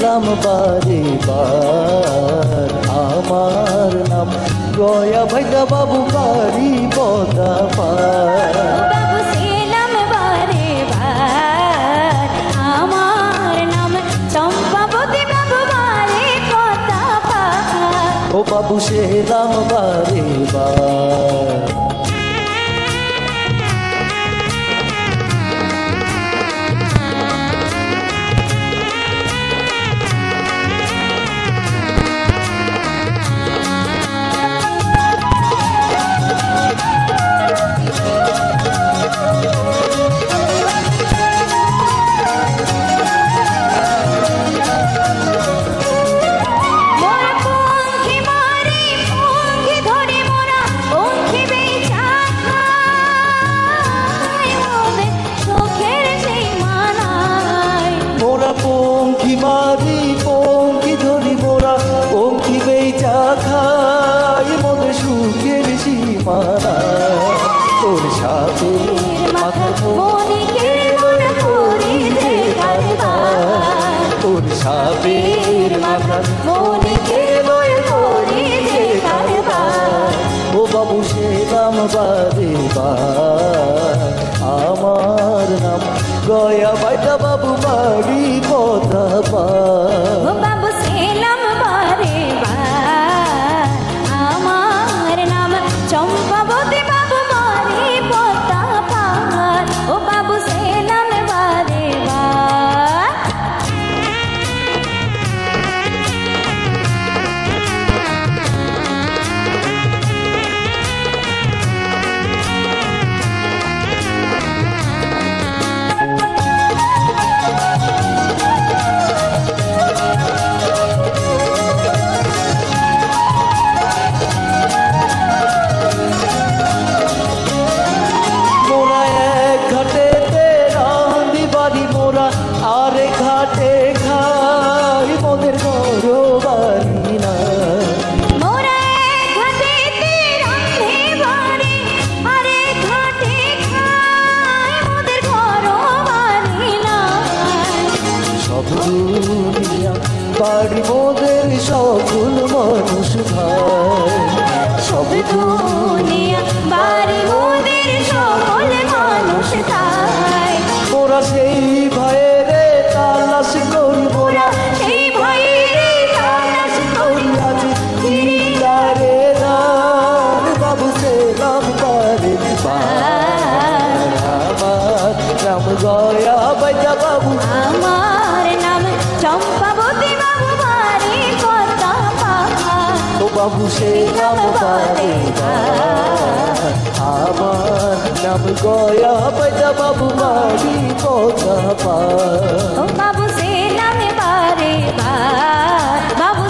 সেলাম বারে বার আমার নাম গয়া ভাইদা বাবু বাড়ি বদা পার বাবু সেলাম বারে বার আমার নাম চম্পাবতী বাবু বারে কথা পার ও বাবু সেলাম বারে বার পঙ্খী মারি পঙ্খী ধরি মোরা পঙ্খী বেচা খাই মনে সুখের সীমানা তোর সাথে মাথার তোর সাথে মাথার ও বাবু সেলাম বারে বার আমার নাম গয়া বাইটা বাবু বাড়ি কথা পার বাবু সেলাম বারে বার আমার নাম চম্পাবতী বাবু বারে কথা পার ও বাবু সেলাম বারে বার আরে ঘাটে খাই মোদের ঘর বাড়ি না মোরা ঘাটেতে রাঁধে বাড়ি আরে ঘাটে খাই মোদের ঘর বাড়ি না সব দুনিয়া বাড়ি মোদের সকল মানুষ ভাই সব দুনিয়া বাড়ি মোদের সকল মানুষ তাই মোরা সেই ভাইরে তালাশ করি মোরা সেই ভাইরে তালাশ করি আজ দিদারে রাম বাবু সেলাম বারে বার আমার রাম গয়া বাইজা বাবু আমার নাম চম্পাবতী বাবু বাড়ি কথা পার ও বাবু সেলাম বারে বার আমার নাম গয়া বাইজা বাবু বাড়ি কথা পার ও বাবু সেলাম বারে বার বাবু